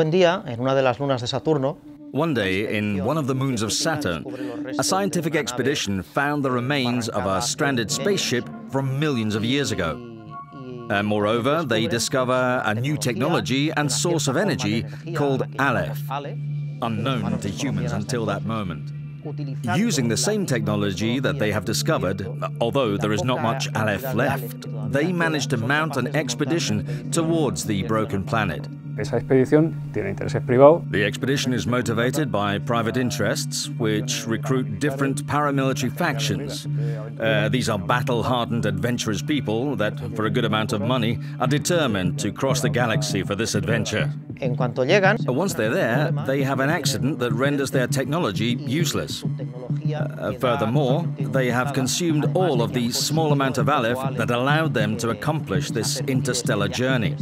buen día, en una de las lunas de Saturno, one day, in one of the moons of Saturn, a scientific expedition found the remains of a stranded spaceship from millions of years ago. And moreover, they discover a new technology and source of energy called Aleph, unknown to humans until that moment. Using the same technology that they have discovered, although there is not much Aleph left, they managed to mount an expedition towards the broken planet. Esa expedición tiene intereses privados. The expedition is motivated by private interests, which recruit different paramilitary factions. These are battle-hardened, adventurous people that, for a good amount of money, are determined to cross the galaxy for this adventure. en cuanto llegan... Once they're there, they have an accident that renders their technology useless. Furthermore, they have consumed all of the small amount of Aleph that allowed them to accomplish this interstellar journey.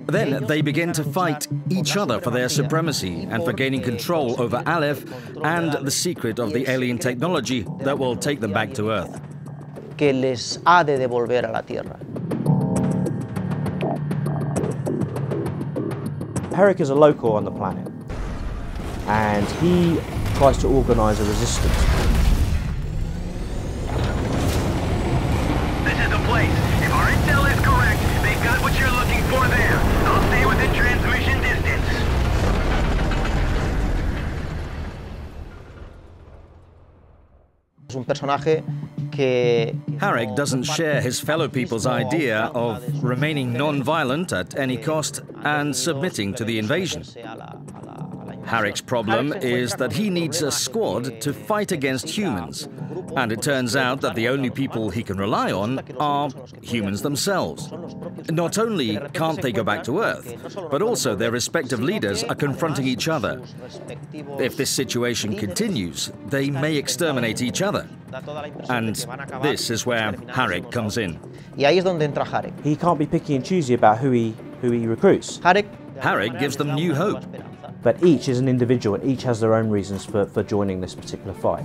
Then they begin to fight each other for their supremacy and for gaining control over Aleph and the secret of the alien technology that will take them back to Earth. Que les ha de devolver a la Tierra. Herrick is a local on the planet, and he tries to organise a resistance. This is the place. If our intel is correct, they've got what you're looking for there. I'll stay within transmission distance. Es un personaje que... Herrick doesn't share his fellow people's idea of remaining non-violent at any cost and submitting to the invasion. Herrick's problem is that he needs a squad to fight against humans, and it turns out that the only people he can rely on are humans themselves. Not only can't they go back to Earth, but also their respective leaders are confronting each other. If this situation continues, they may exterminate each other. And this is where Herrick comes in. Y ahí es donde entra Herrick. He can't be picky and choosy about who he recruits. Herrick gives them new hope. But each is an individual, and each has their own reasons for joining this particular fight.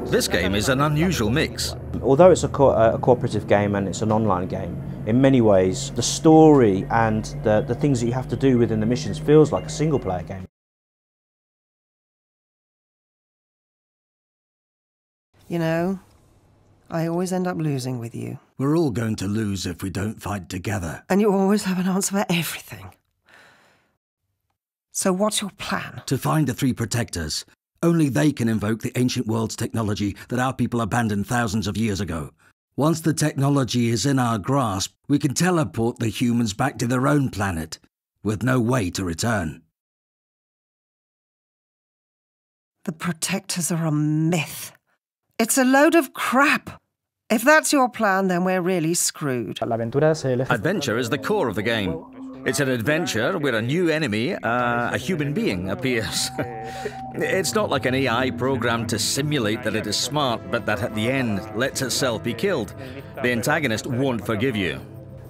This game is an unusual mix. Although it's a cooperative game and it's an online game, in many ways the story and the things that you have to do within the missions feels like a single-player game. You know, I always end up losing with you. We're all going to lose if we don't fight together. And you always have an answer for everything. So what's your plan? To find the three protectors. Only they can invoke the ancient world's technology that our people abandoned thousands of years ago. Once the technology is in our grasp, we can teleport the humans back to their own planet, with no way to return. The protectors are a myth. It's a load of crap. If that's your plan, then we're really screwed. Adventure is the core of the game. It's an adventure where a new enemy, a human being, appears. It's not like an AI programmed to simulate that it is smart, but that at the end lets itself be killed. The antagonist won't forgive you.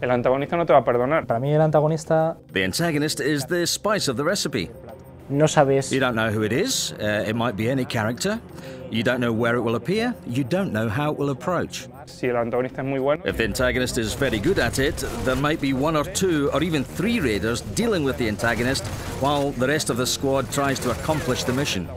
El antagonista no te va a perdonar. Para mí el antagonista... The antagonist is the spice of the recipe. No sabes... You don't know who it is. It might be any character. You don't know where it will appear. You don't know how it will approach. Si el antagonista es muy bueno. If the antagonist is very good at it, there might be one or two or even three raiders dealing with the antagonist while the rest of the squad tries to accomplish the mission.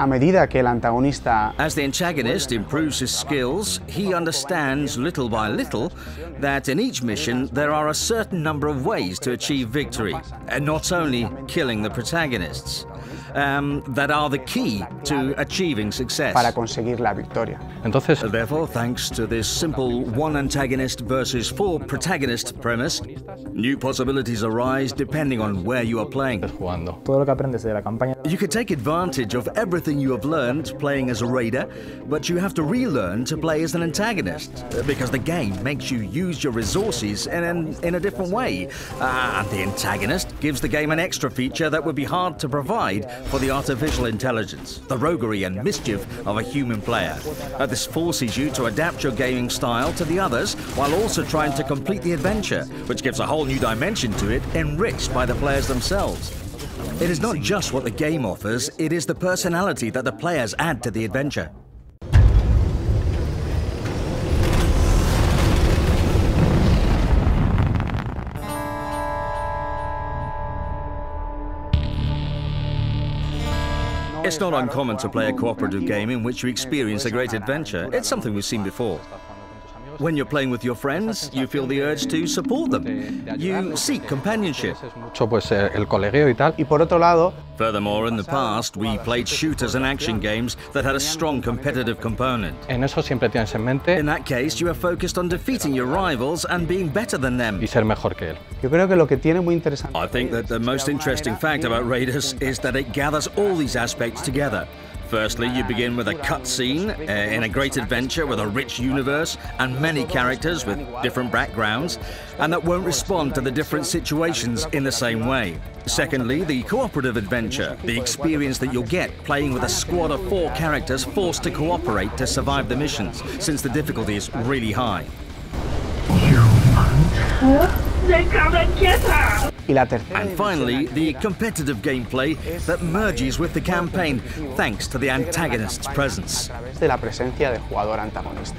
A medida que el antagonista... As the antagonist improves his skills, he understands little by little that in each mission there are a certain number of ways to achieve victory, and not only killing the protagonists, that are the key to achieving success. Para conseguir la victoria. Entonces, therefore, thanks to this simple one antagonist versus four protagonist premise, new possibilities arise depending on where you are playing. Todo lo que aprendes de la campaña. You can take advantage of everything you have learned playing as a raider, but you have to relearn to play as an antagonist, because the game makes you use your resources in a different way. And the antagonist gives the game an extra feature that would be hard to provide made for the artificial intelligence, the roguery and mischief of a human player. This forces you to adapt your gaming style to the others while also trying to complete the adventure, which gives a whole new dimension to it, enriched by the players themselves. It is not just what the game offers, it is the personality that the players add to the adventure. It's not uncommon to play a cooperative game in which you experience a great adventure. It's something we've seen before. When you're playing with your friends, you feel the urge to support them. You seek companionship. Y por otro lado, Furthermore, in the past, we played shooters and action games that had a strong competitive component. En eso siempre tienes en mente In that case, you are focused on defeating your rivals and being better than them. y ser mejor que él. yo creo que lo que tiene muy interesante I think that the most interesting fact about Raiders is that it gathers all these aspects together. Firstly, you begin with a cutscene in a great adventure with a rich universe and many characters with different backgrounds, and that won't respond to the different situations in the same way. Secondly, the cooperative adventure, the experience that you'll get playing with a squad of 4 characters forced to cooperate to survive the missions, since the difficulty is really high. y la tercera And finally, the competitive gameplay that merges with the campaign thanks to the antagonist's presence. a través de la presencia del jugador antagonista.